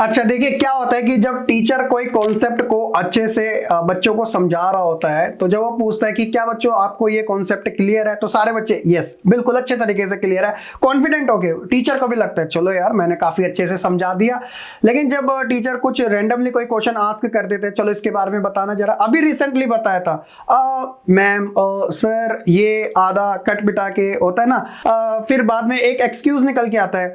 अच्छा देखिए, क्या होता है कि जब टीचर कोई कॉन्सेप्ट को अच्छे से बच्चों को समझा रहा होता है, तो जब वो पूछता है कि क्या बच्चों आपको ये कॉन्सेप्ट क्लियर है, तो सारे बच्चे यस बिल्कुल अच्छे तरीके से क्लियर है, कॉन्फिडेंट हो गए। टीचर को भी लगता है चलो यार मैंने काफी अच्छे से समझा दिया। लेकिन जब टीचर कुछ रैंडमली कोई क्वेश्चन आस्क कर देते हैं, चलो इसके बारे में बताना जरा, अभी रिसेंटली बताया था मैम सर ये आधा कट बिटा के होता है ना, फिर बाद में एक एक्सक्यूज निकल के आता है,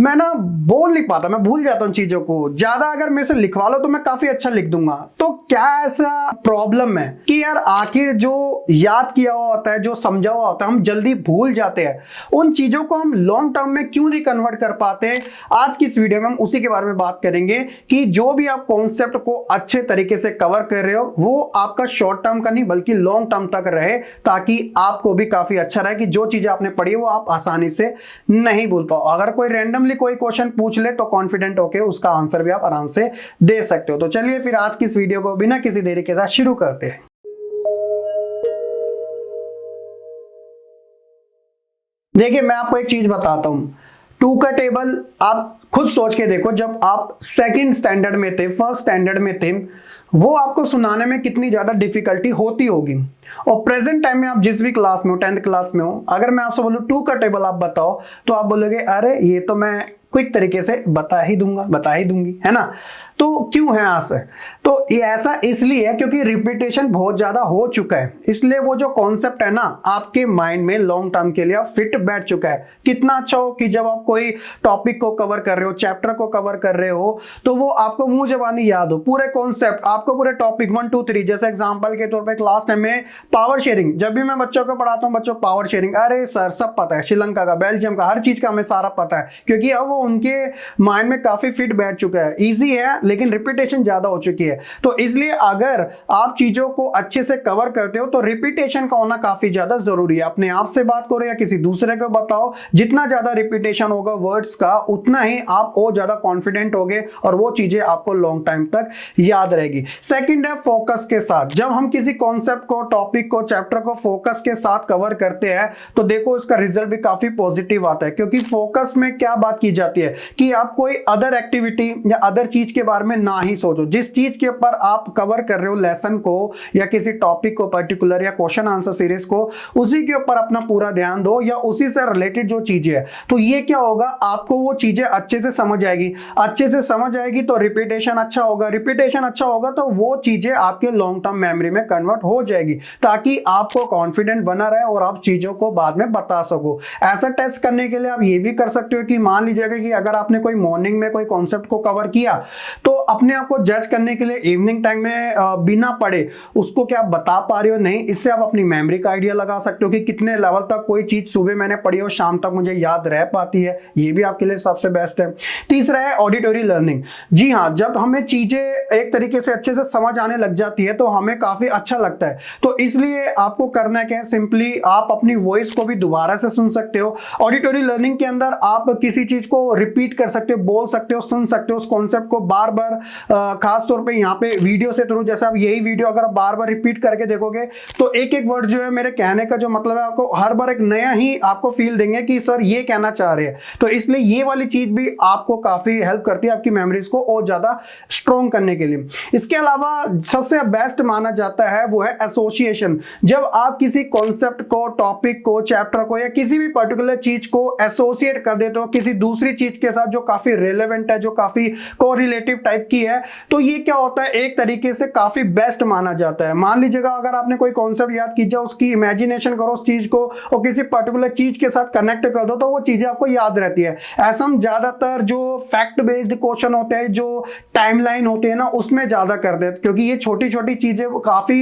मैं ना बोल नहीं पाता, मैं भूल जाता हूँ चीजों को, ज्यादा अगर मेरे से लिखवा लो तो मैं काफी अच्छा लिख दूंगा। तो क्या ऐसा प्रॉब्लम है कि यार आखिर जो याद किया हुआ होता है, जो समझा हुआ होता है, हम जल्दी भूल जाते हैं, उन चीजों को हम लॉन्ग टर्म में क्यों नहीं कन्वर्ट कर पाते। आज की इस वीडियो में हम उसी के बारे में बात करेंगे कि जो भी आप कॉन्सेप्ट को अच्छे तरीके से कवर कर रहे हो वो आपका शॉर्ट टर्म का नहीं बल्कि लॉन्ग टर्म तक रहे, ताकि आपको भी काफी अच्छा रहे कि जो चीजें आपने पढ़ी वो आप आसानी से नहीं भूल पाओ। अगर कोई रैंडमली कोई क्वेश्चन पूछ ले तो कॉन्फिडेंट होके उसका आंसर भी आप आराम से दे सकते हो। तो चलिए फिर आज की इस वीडियो को बिना किसी देरी के साथ शुरू करते हैं। देखिए मैं आपको एक चीज बताता हूं, 2 का टेबल आप खुद सोच के देखो, जब आप सेकंड स्टैंडर्ड में थे, फर्स्ट स्टैंडर्ड में थे, वो आपको सुनाने में कितनी ज्यादा डिफिकल्टी होती होगी। और प्रेजेंट टाइम में आप जिस भी क्लास में हो, 10th क्लास में हो, अगर मैं आपसे बोलूं 2 का टेबल आप बताओ तो आप बोलोगे अरे ये तो मैं क्विक तरीके से बता ही दूंगी, है ना। तो क्यों है ऐसा? तो ये ऐसा इसलिए है क्योंकि रिपीटेशन बहुत ज्यादा हो चुका है, इसलिए वो जो कॉन्सेप्ट है ना आपके माइंड में लॉन्ग टर्म के लिए फिट बैठ चुका है। कितना अच्छा हो कि जब आप कोई टॉपिक को कवर कर रहे हो, चैप्टर को कवर कर रहे हो, तो वो आपको मुंह जबानी याद हो, पूरे कॉन्सेप्ट आपको, पूरे टॉपिक 1 2 3। जैसे एग्जांपल के तौर पे क्लास टाइम में पावर शेयरिंग, जब भी मैं बच्चों को पढ़ाता हूँ, बच्चों पावर शेयरिंग, अरे सर सब पता है, श्रीलंका का, बेल्जियम का, हर चीज का हमें सारा पता है, क्योंकि अब वो उनके माइंड में काफी फिट बैठ चुका है। इजी है लेकिन रिपीटेशन ज्यादा हो चुकी है। तो इसलिए अगर आप चीजों को अच्छे से कवर करते हो तो रिपीटेशन का होना काफी ज्यादा जरूरी है। अपने आप से बात करो या किसी दूसरे को बताओ, जितना ज्यादा रिपीटेशन होगा वर्ड्स का उतना ही आप और ज्यादा कॉन्फिडेंट होगे और वो चीजें आपको लॉन्ग टाइम तक याद रहेगी। सेकंड है फोकस के साथ। जब हम किसी कॉन्सेप्ट को, टॉपिक को, चैप्टर को फोकस के साथ कवर करते हैं तो देखो इसका रिजल्ट भी काफी पॉजिटिव आता है, क्योंकि फोकस में क्या बात की जाती है कि आप कोई अदर एक्टिविटी या अदर चीज के बारे में ना ही सोचो। जिस चीज के ऊपर आप कवर कर रहे हो लेसन को या किसी टॉपिक को पर्टिकुलर या क्वेश्चन आंसर सीरीज को, उसी के ऊपर अपना पूरा ध्यान दो या उसी से रिलेटेड जो चीजें है, तो ये क्या होगा, आपको वो चीजें अच्छे से समझ आएगी। अच्छे से समझ आएगी तो रिपीटेशन अच्छा होगा, रिपीटेशन अच्छा होगा तो वो चीजें आपके लॉन्ग टर्म मेमोरी में कन्वर्ट हो जाएगी, ताकि आपको कॉन्फिडेंट बना रहे और आप चीजों को बाद में बता सको। ऐसा टेस्ट करने के लिए आप ये भी कर सकते हो कि मान लीजिएगा कि अगर आपने कोई मॉर्निंग में कोई कॉन्सेप्ट को कवर किया, तो अपने आप को जज करने के लिए इवनिंग टाइम में बिना पढ़े उसको क्या आप बता पा रहे हो नहीं, इससे आप अपनी मेमोरी का आइडिया लगा सकते हो कि कितने लेवल तक कोई चीज सुबह मैंने पढ़ी हो शाम तक मुझे याद रह पाती है। ये भी आपके लिए सबसे बेस्ट है। तीसरा है ऑडिटरी लर्निंग। जी हाँ, जब हमें चीजें एक तरीके से अच्छे से समझ आने लग जाती है तो हमें काफी अच्छा लगता है। तो इसलिए आपको करना क्या है, सिंपली आप अपनी वॉइस को भी दोबारा से सुन सकते हो। ऑडिटरी लर्निंग के अंदर आप किसी चीज को रिपीट कर सकते हो, बोल सकते हो, सुन सकते हो, उस कॉन्सेप्ट को बार बार, खास तौर पे यहाँ पे वीडियो से थ्रू, जैसे आप यही वीडियो अगर बार बार रिपीट करके देखोगे तो एक एक वर्ड जो है, मेरे कहने का जो मतलब है, आपको हर बार एक नया ही आपको फील देंगे कि सर ये कहना चाह रहे हैं। तो इसलिए ये वाली चीज भी आपको काफी हेल्प करती है आपकी मेमोरीज को और ज्यादा स्ट्रॉन्ग करने के लिए। इसके अलावा सबसे बेस्ट माना जाता है वो है एसोसिएशन। जब आप किसी कॉन्सेप्ट को, टॉपिक को, चैप्टर को या किसी भी पर्टिकुलर चीज को एसोसिएट कर देते हो किसी दूसरी चीज के साथ जो काफी रेलेवेंट है, जो काफी कोरिलेटिव टाइप की है, तो ये क्या होता है, एक तरीके से काफी बेस्ट माना जाता है। मान लीजिएगा अगर आपने कोई कॉन्सेप्ट याद कीजिए, उसकी इमेजिनेशन करो उस चीज को और किसी पर्टिकुलर चीज के साथ कनेक्ट कर दो तो वो चीजें आपको याद रहती है। ऐसा हम ज्यादातर जो फैक्ट बेस्ड क्वेश्चन होते हैं, जो टाइमलाइन होती है ना, उसमें ज्यादा कर देते, क्योंकि ये छोटी छोटी चीजें काफी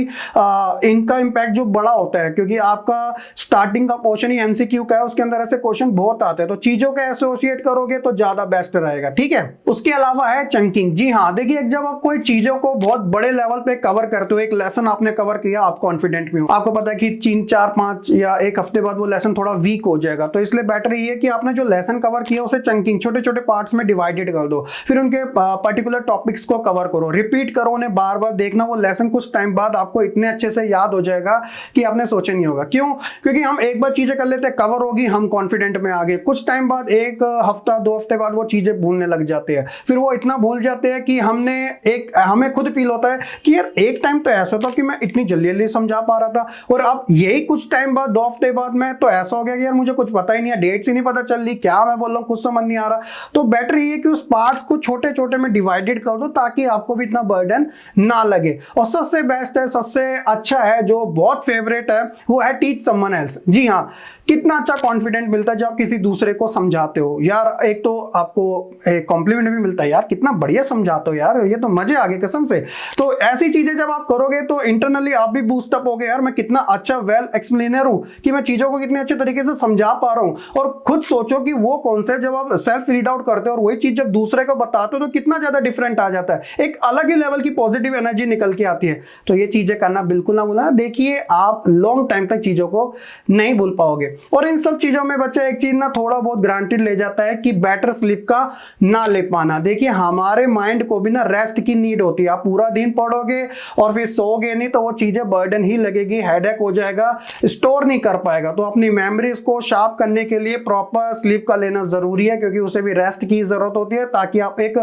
इनका इंपैक्ट जो बड़ा होता है, क्योंकि आपका स्टार्टिंग का क्वेश्चन ही एमसीक्यू का है, उसके अंदर ऐसे क्वेश्चन बहुत आते हैं, तो चीजों का एसोसिएट करोगे तो ज्यादा बेस्ट रहेगा। ठीक है। उसके अलावा है चंकिंग। जी हाँ, देखिए जब आप कोई चीजों को बहुत बड़े लेवल पे कवर करते हो, एक लेसन आपने कवर किया, आप कॉन्फिडेंट में हो, आपको पता है कि 3 4 5 या एक हफ्ते बाद वो लेसन थोड़ा वीक हो जाएगा, तो इसलिए बेटर ये है कि आपने जो लेसन कवर किया उसे चंकिंग, छोटे छोटे पार्ट्स में डिवाइडेड कर दो, फिर उनके पर्टिकुलर टॉपिक्स को कवर करो, रिपीट करो उन्हें बार बार, देखना वो लेसन कुछ टाइम बाद आपको इतने अच्छे से याद हो जाएगा कि आपने सोचा नहीं होगा। क्यों? क्योंकि हम एक बार चीजें कर लेते हैं, कवर होगी, हम कॉन्फिडेंट में आ गए, कुछ टाइम बाद, एक हफ्ता हफ्ता 2 हफ्ते बाद वो चीजें भूलने लग जाते हैं। फिर वो इतना भूल जाते हैं कि हमें खुद फील होता है कि यार एक टाइम तो ऐसा था कि मैं इतनी जल्दी जल्दी समझा पा रहा था, और अब यही कुछ टाइम बाद 2 हफ्ते बाद में तो ऐसा हो गया कि यार मुझे कुछ पता ही नहीं है, डेट्स ही नहीं पता चल रही, क्या मैं बोल रहा हूँ कुछ समझ नहीं आ रहा। तो बेटर ये है कि उस पार्ट्स को छोटे छोटे में डिवाइडेड कर दो ताकि आपको भी इतना बर्डन ना लगे। और सबसे बेस्ट है, सबसे अच्छा है, जो बहुत फेवरेट है, वो है टीच समवन एल्स। जी हाँ, कितना अच्छा कॉन्फिडेंट मिलता है जब आप किसी दूसरे को समझाते हो यार। एक तो आपको एक कॉम्प्लीमेंट भी मिलता है, यार कितना बढ़िया समझाते हो यार, ये तो मजे आ गए कसम से। तो ऐसी चीजें जब आप करोगे तो इंटरनली आप भी बूस्ट अप हो गए, यार मैं कितना अच्छा वेल एक्सप्लेनर हूं कि मैं चीजों को कितने अच्छे तरीके से समझा पा रहा हूं। और खुद सोचो कि वो कॉन्सेप्ट जब आप सेल्फ रीड आउट करते हो और वही चीज जब दूसरे को बताते हो तो कितना ज्यादा डिफरेंट आ जाता है, एक अलग ही लेवल की पॉजिटिव एनर्जी निकल के आती है। तो ये चीजें करना बिल्कुल ना भूलना, देखिए आप लॉन्ग टाइम तक चीजों को नहीं भूल पाओगे। और इन सब चीजों में बच्चा एक चीज ना थोड़ा बहुत ग्रांटेड ले जाता है कि बेटर स्लीप का ना ले पाना। देखिए हमारे माइंड को भी ना रेस्ट की नीड होती है। आप पूरा दिन पढ़ोगे और फिर सोओगे नहीं तो वो चीजें बर्डन ही लगेगी, हेडेक हो जाएगा, स्टोर नहीं कर पाएगा। तो अपनी मेमोरीज को शार्प करने के लिए प्रॉपर स्लीप का लेना जरूरी है, क्योंकि उसे भी रेस्ट की जरूरत होती है ताकि आप एक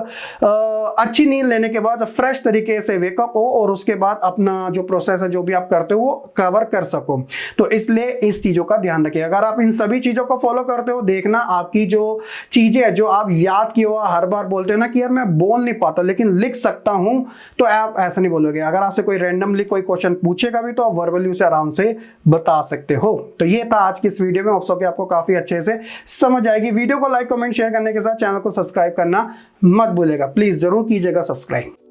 अच्छी नींद लेने के बाद फ्रेश तरीके से वेकअप हो और उसके बाद अपना जो प्रोसेस है जो भी आप करते हो वो कवर कर सको। तो इसलिए इस चीजों का ध्यान रखिए। अगर आप इन सभी चीजों को फॉलो करते हो, देखना आपकी जो चीजें है जो आप याद किए हुआ हर बार बोलते हो ना कि यार मैं बोल नहीं पाता लेकिन लिख सकता हूं, तो आप ऐसा नहीं बोलोगे। अगर आपसे कोई रैंडमली कोई क्वेश्चन पूछेगा भी तो आप वर्बली उसे आराम से बता सकते हो। तो ये था आज की इस वीडियो में, होप आपको काफी अच्छे से समझ आएगी। वीडियो को लाइक कमेंट शेयर करने के साथ चैनल को सब्सक्राइब करना मत भूलेगा, प्लीज जरूर कीजिएगा सब्सक्राइब।